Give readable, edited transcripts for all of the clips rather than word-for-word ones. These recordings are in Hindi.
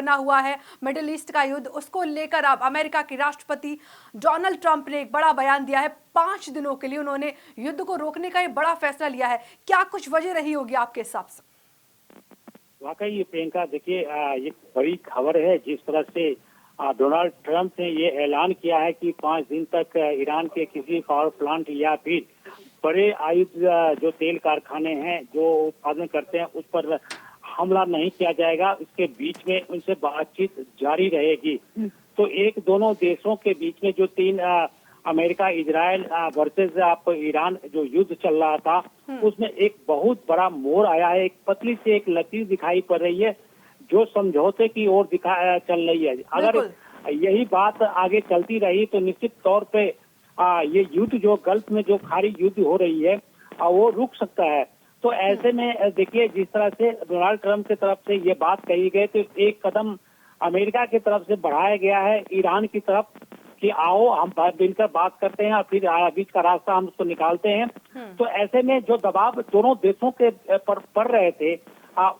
बना हुआ है मिडिल ईस्ट का युद्ध, उसको लेकर अब अमेरिका के राष्ट्रपति डोनाल्ड ट्रंप ने एक बड़ा बयान दिया है। 5 दिनों के लिए उन्होंने युद्ध को रोकने का एक बड़ा फैसला लिया है। क्या कुछ वजह रही होगी आपके हिसाब से? वाकई ये प्रियंका, देखिए ये बड़ी खबर है। जिस तरह से डोनाल्ड ट्रंप ने ये ऐलान किया है कि 5 दिन तक ईरान के किसी पावर प्लांट या फिर बड़े आयुध जो तेल कारखाने हैं जो उत्पादन करते हैं उस पर हमला नहीं किया जाएगा। इसके बीच में उनसे बातचीत जारी रहेगी। तो एक दोनों देशों के बीच में जो 3 अमेरिका इजराइल वर्सेस आप ईरान जो युद्ध चल रहा था उसमें एक बहुत बड़ा मोड़ आया है। एक पतली से एक लकीर दिखाई पड़ रही है जो समझौते की ओर चल रही है। अगर यही बात आगे चलती रही तो निश्चित तौर पे ये युद्ध जो गल्फ में जो खाड़ी युद्ध हो रही है वो रुक सकता है। तो ऐसे में देखिए जिस तरह से डोनाल्ड ट्रंप की तरफ से ये बात कही गई तो एक कदम अमेरिका की तरफ से बढ़ाया गया है ईरान की तरफ कि आओ हम मिलकर बात करते हैं और फिर बीच का रास्ता हम उसको निकालते हैं। तो ऐसे में जो दबाव दोनों देशों के पर पड़ रहे थे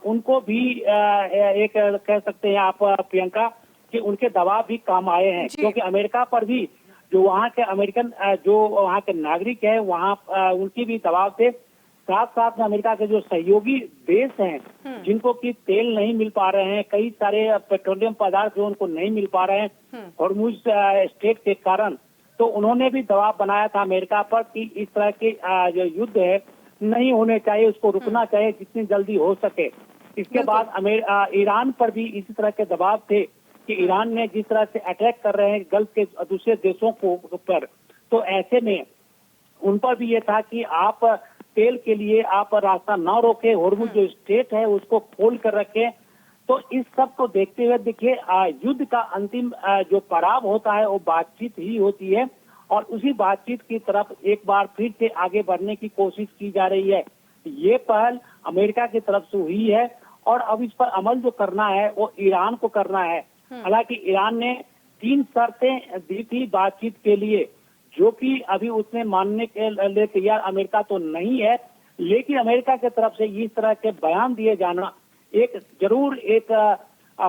उनको भी एक कह सकते हैं आप प्रियंका कि उनके दबाव भी काम आए हैं, क्योंकि अमेरिका पर भी जो वहाँ के अमेरिकन जो वहाँ के नागरिक है वहाँ उनकी भी दबाव थे। साथ साथ में अमेरिका के जो सहयोगी देश हैं जिनको कि तेल नहीं मिल पा रहे हैं, कई सारे पेट्रोलियम पदार्थ जो उनको नहीं मिल पा रहे हैं हॉर्मुज स्ट्रेट के कारण, तो उन्होंने भी दबाव बनाया था अमेरिका पर कि इस तरह के जो युद्ध है नहीं होने चाहिए, उसको रुकना चाहिए जितनी जल्दी हो सके। इसके बाद ईरान पर भी इसी तरह के दबाव थे कि ईरान ने जिस तरह से अटैक कर रहे हैं गल्फ के दूसरे देशों को पर, तो ऐसे में उन पर भी ये था कि आप तेल के लिए आप रास्ता न रोके, हॉर्मुज जो स्ट्रेट है उसको खोल कर रखें। तो इस सब को देखते हुए देखिए युद्ध का अंतिम जो पड़ाव होता है वो बातचीत ही होती है और उसी बातचीत की तरफ एक बार फिर से आगे बढ़ने की कोशिश की जा रही है। ये पहल अमेरिका की तरफ से हुई है और अब इस पर अमल जो करना है वो ईरान को करना है। हालांकि ईरान ने 3 शर्तें दी थी बातचीत के लिए जो कि अभी उसने मानने के लिए तैयार अमेरिका तो नहीं है, लेकिन अमेरिका की तरफ से इस तरह के बयान दिए जाना एक जरूर एक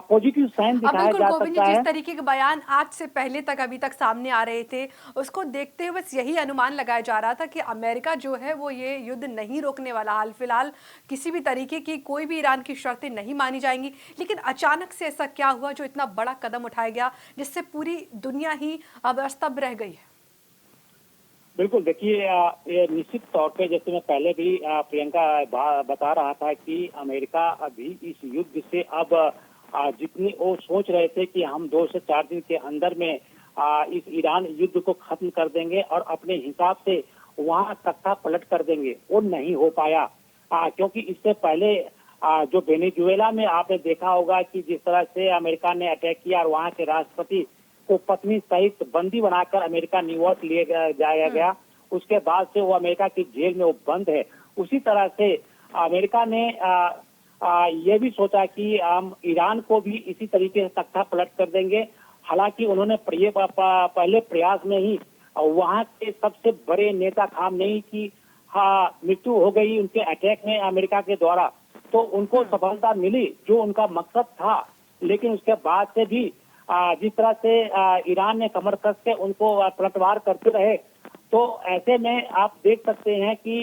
पॉजिटिव साइन दिखाया जा सकता है। जिस तरीके के बयान आज से पहले तक अभी तक सामने आ रहे थे उसको देखते हुए बस यही अनुमान लगाया जा रहा था कि अमेरिका जो है वो ये युद्ध नहीं रोकने वाला, हाल फिलहाल किसी भी तरीके की कोई भी ईरान की शर्तें नहीं मानी जाएंगी। लेकिन अचानक से ऐसा क्या हुआ जो इतना बड़ा कदम उठाया गया जिससे पूरी दुनिया ही अब स्तब्ध रह गई है? बिल्कुल, देखिए ये निश्चित तौर पे जैसे मैं पहले भी प्रियंका बता रहा था कि अमेरिका अभी इस युद्ध से अब जितनी वो सोच रहे थे कि हम 2 से 4 दिन के अंदर में इस ईरान युद्ध को खत्म कर देंगे और अपने हिसाब से वहाँ तख्ता पलट कर देंगे, वो नहीं हो पाया। क्योंकि इससे पहले जो वेनेजुएला में आपने देखा होगा कि जिस तरह से अमेरिका ने अटैक किया और वहाँ के राष्ट्रपति को पत्नी सहित बंदी बनाकर अमेरिका न्यूयॉर्क लिए जाया गया, उसके बाद से वो अमेरिका की जेल में वो बंद है। उसी तरह से अमेरिका ने ये भी सोचा कि हम ईरान को भी इसी तरीके से तख्ता पलट कर देंगे। हालांकि उन्होंने पहले प्रयास में ही वहाँ के सबसे बड़े नेता खामनेई की मृत्यु हो गई उनके अटैक में अमेरिका के द्वारा, तो उनको सफलता मिली जो उनका मकसद था। लेकिन उसके बाद से भी जिस तरह से ईरान ने कमर कस के उनको पलटवार करते रहे, तो ऐसे में आप देख सकते हैं कि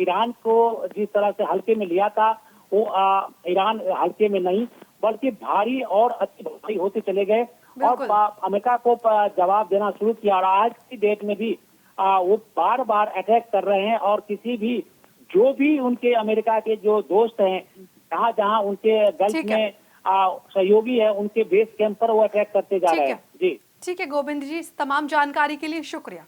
ईरान को जिस तरह से हल्के में लिया था वो ईरान हल्के में नहीं बल्कि भारी और अति भारी होते चले गए और अमेरिका को जवाब देना शुरू किया। और आज की डेट में भी वो बार बार अटैक कर रहे हैं और किसी भी जो भी उनके अमेरिका के जो दोस्त हैं जहाँ जहाँ उनके गल्फ में सहयोगी है उनके बेस कैंप पर वो अटैक करते जा रहे हैं। जी ठीक है गोविंद जी, इस तमाम जानकारी के लिए शुक्रिया।